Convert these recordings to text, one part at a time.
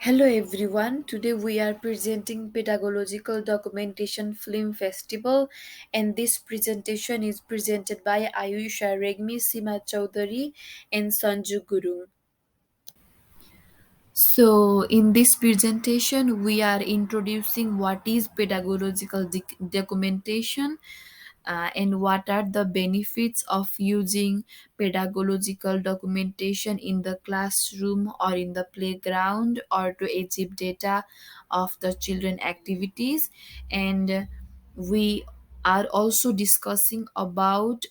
Hello everyone. Today we are presenting Pedagogical Documentation Film Festival, and this presentation is presented by Ayusha Regmi, Sima Chaudhary and Sanju Gurung. So, in this presentation, we are introducing what is pedagogical documentation and what are the benefits of using pedagogical documentation in the classroom or in the playground or to achieve data of the children activities. And we are also discussing about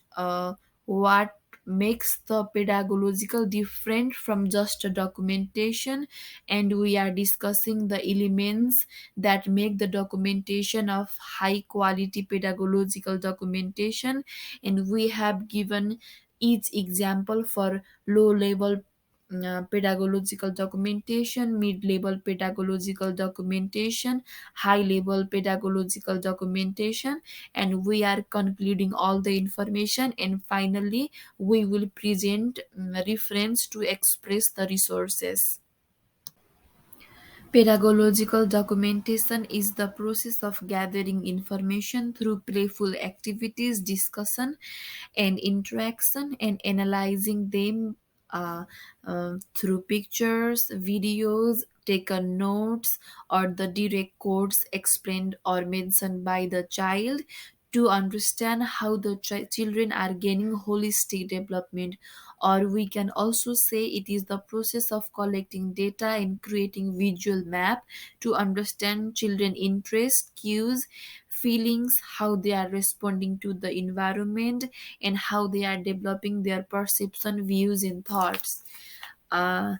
what makes the pedagogical different from just a documentation, and we are discussing the elements that make the documentation of high quality pedagogical documentation, and we have given each example for low level pedagogical documentation, mid level pedagogical documentation, high level pedagogical documentation, and we are concluding all the information, and finally we will present reference to express the resources. Pedagogical documentation is the process of gathering information through playful activities, discussion, and interaction, and analyzing them through pictures, videos, taken notes, or the direct quotes explained or mentioned by the child to understand how the children are gaining holistic development. Or we can also say it is the process of collecting data and creating visual map to understand children interest, cues, feelings, how they are responding to the environment, and how they are developing their perception, views, and thoughts. uh,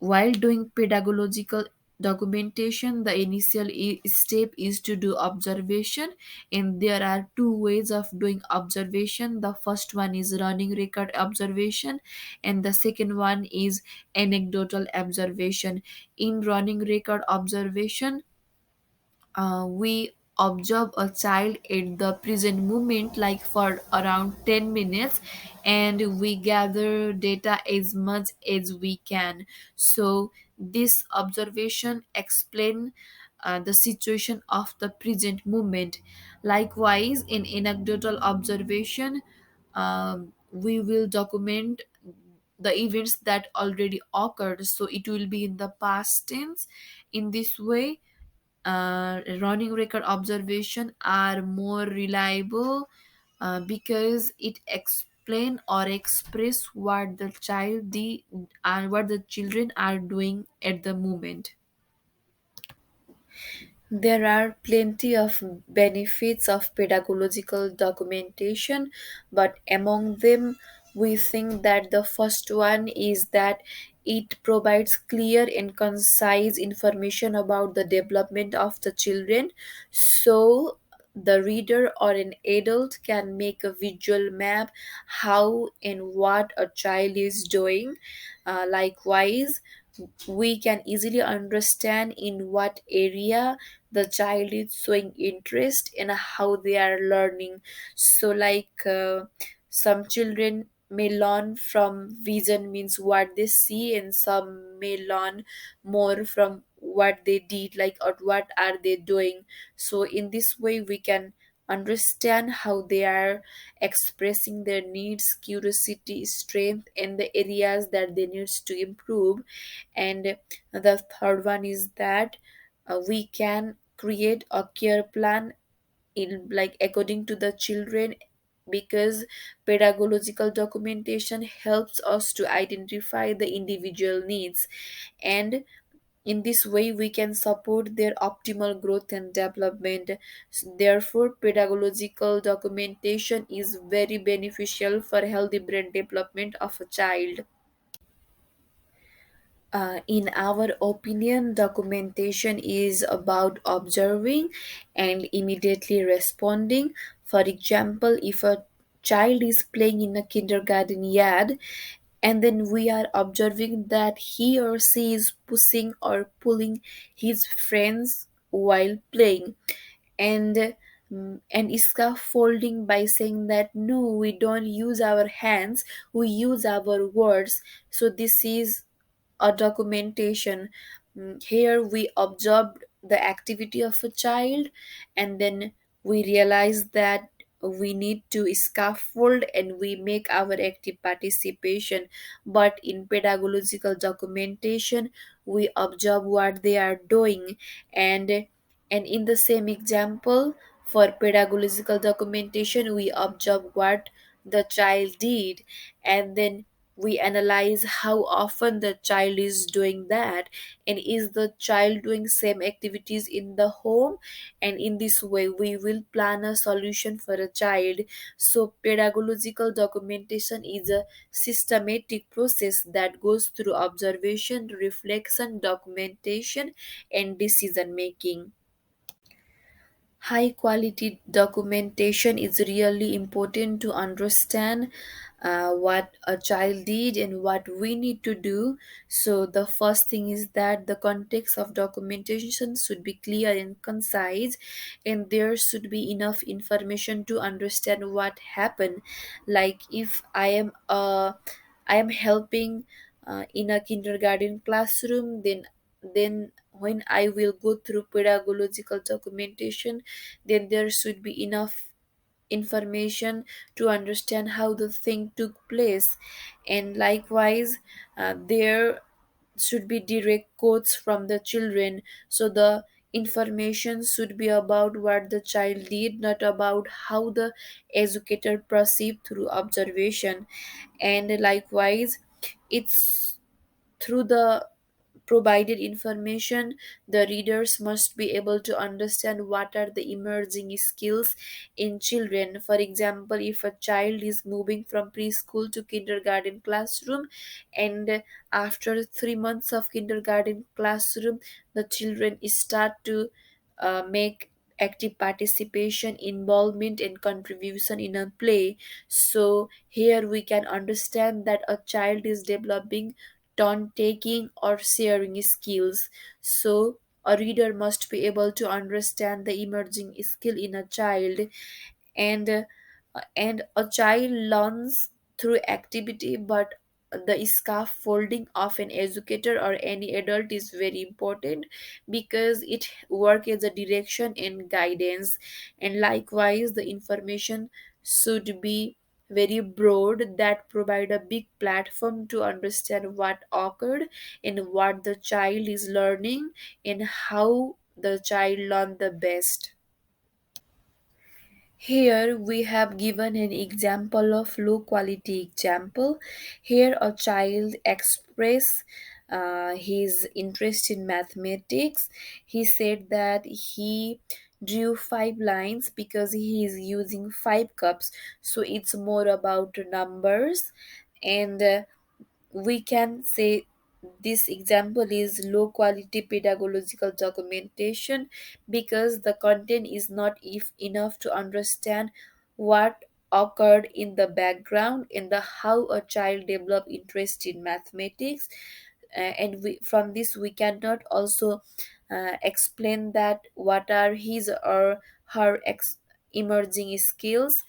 while doing pedagogical documentation, the initial step is to do observation, and there are two ways of doing observation. The first one is running record observation, and the second one is anecdotal observation. In running record observation, we observe a child at the present moment like for around 10 minutes, and we gather data as much as we can. So this observation explain the situation of the present moment. Likewise, in anecdotal observation, we will document the events that already occurred, so it will be in the past tense. In this way, running record observation are more reliable because it explain or express what the child the and what the children are doing at the moment. There are plenty of benefits of pedagogical documentation, but among them, we think that the first one is that it provides clear and concise information about the development of the children. So, the reader or an adult can make a visual map how and what a child is doing. Likewise, we can easily understand in what area the child is showing interest and how they are learning. So some children may learn from vision, means what they see, and some may learn more from what they did, like or what are they doing. So in this way we can understand how they are expressing their needs, curiosity, strength, and the areas that they needs to improve. And the third one is that we can create a care plan in like according to the children, because pedagogical documentation helps us to identify the individual needs, and in this way we can support their optimal growth and development. Therefore, pedagogical documentation is very beneficial for healthy brain development of a child. In our opinion, documentation is about observing and immediately responding. For example, if a child is playing in a kindergarten yard, and then we are observing that he or she is pushing or pulling his friends while playing, and and scaffolding by saying that no, we don't use our hands, we use our words. So this is a documentation. Here we observed the activity of a child, and then we realize that we need to scaffold and we make our active participation. But in pedagogical documentation, we observe what they are doing, and in the same example, for pedagogical documentation, we observe what the child did, and then we analyze how often the child is doing that, and is the child doing same activities in the home. And in this way we will plan a solution for a child. So pedagogical documentation is a systematic process that goes through observation, reflection, documentation, and decision making. High quality documentation is really important to understand what a child did and what we need to do. So the first thing is that the context of documentation should be clear and concise, and there should be enough information to understand what happened. Like if I am helping in a kindergarten classroom, then when I will go through pedagogical documentation, then there should be enough information to understand how the thing took place. And likewise, there should be direct quotes from the children. So the information should be about what the child did, not about how the educator perceived through observation. And likewise, it's through the provided information, the readers must be able to understand what are the emerging skills in children. For example, if a child is moving from preschool to kindergarten classroom, and after 3 months of kindergarten classroom, the children start to make active participation, involvement, and contribution in a play. So here we can understand that a child is developing turn taking or sharing skills. So a reader must be able to understand the emerging skill in a child, and and a child learns through activity, but the scaffolding of an educator or any adult is very important because it work as a direction and guidance. And likewise, the information should be very broad, that provide a big platform to understand what occurred and what the child is learning and how the child learned the best. Here we have given an example of low quality example. Here a child express his interest in mathematics. He said that he drew 5 lines because he is using 5 cups. So it's more about numbers, and we can say this example is low quality pedagogical documentation because the content is not if enough to understand what occurred in the background and the how a child developed interest in mathematics. And from this we cannot also explain that what are his or her emerging skills,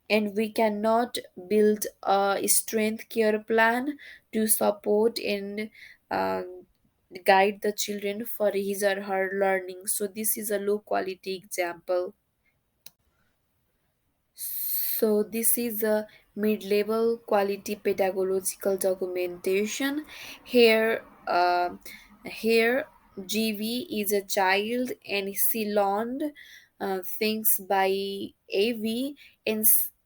and we cannot build a strength care plan to support and um, guide the children for his or her learning. So this is a low quality example. So this is a mid-level quality pedagogical documentation. Here, here GV is a child and she learned things by AV,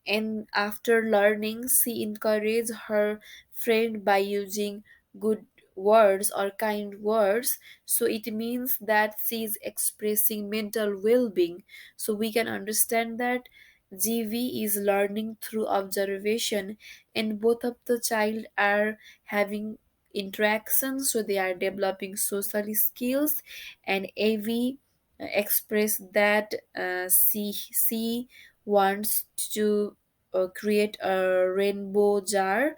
and after learning, she encouraged her friend by using good words or kind words. So it means that she is expressing mental well-being. So we can understand that GV is learning through observation, and both of the child are having interactions, so they are developing social skills. And AV express that she wants to create a rainbow jar,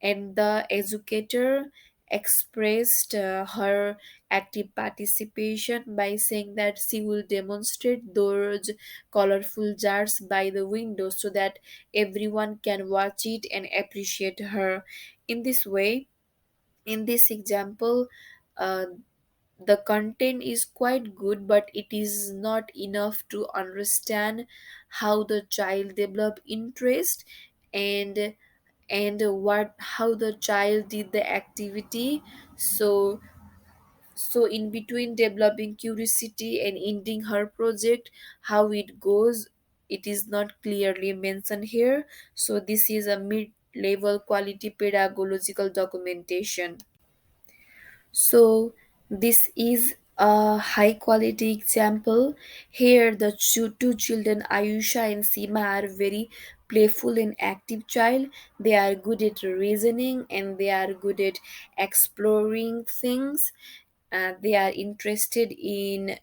and the educator expressed her active participation by saying that she will demonstrate those colorful jars by the window so that everyone can watch it and appreciate her. In this way, in this example, uh, the content is quite good, but it is not enough to understand how the child develop interest, and what how the child did the activity. So in between developing curiosity and ending her project, how it goes, it is not clearly mentioned here. So this is a mid-level quality pedagogical documentation. So this is a high quality example. Here the two children Ayusha and Sima are very playful and active child. They are good at reasoning and they are good at exploring things. They are interested in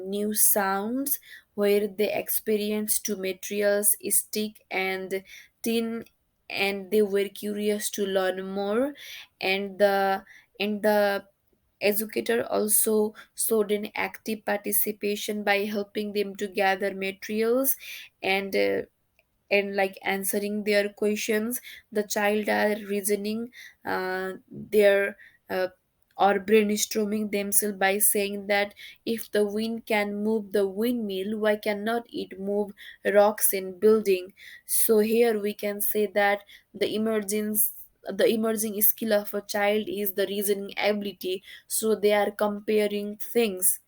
new sounds, where they experience two materials, stick and tin, and they were curious to learn more. And the educator also showed an active participation by helping them to gather materials, and like answering their questions. The child are reasoning their or brainstorming themselves by saying that if the wind can move the windmill, why cannot it move rocks in building? So here we can say that the emerging skill of a child is the reasoning ability. So they are comparing things.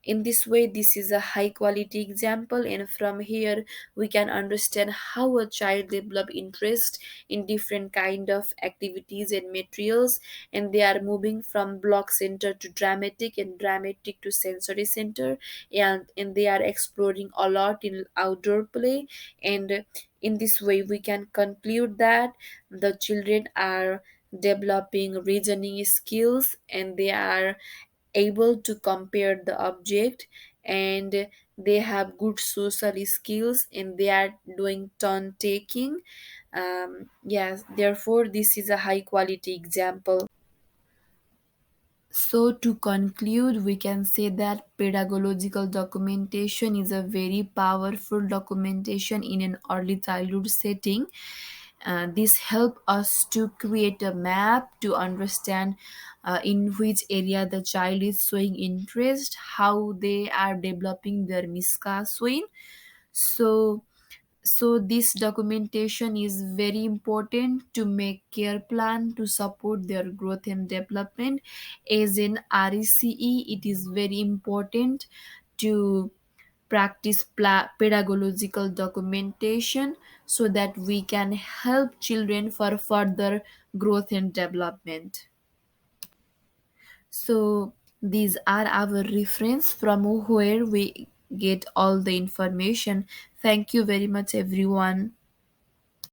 In this way, this is a high quality example, and from here we can understand how a child develop interest in different kind of activities and materials, and they are moving from block center to dramatic and dramatic to sensory center, and they are exploring a lot in outdoor play. And in this way we can conclude that the children are developing reasoning skills, and they are able to compare the object, and they have good social skills, and they are doing turn taking. Yes, therefore this is a high quality example. So, to conclude, we can say that pedagogical documentation is a very powerful documentation in an early childhood setting. This help us to create a map to understand in which area the child is showing interest, how they are developing their miska swing. So, this documentation is very important to make care plan to support their growth and development. As in RECE, it is very important to practice pedagogical documentation, so that we can help children for further growth and development. So these are our reference from where we get all the information. Thank you very much, everyone.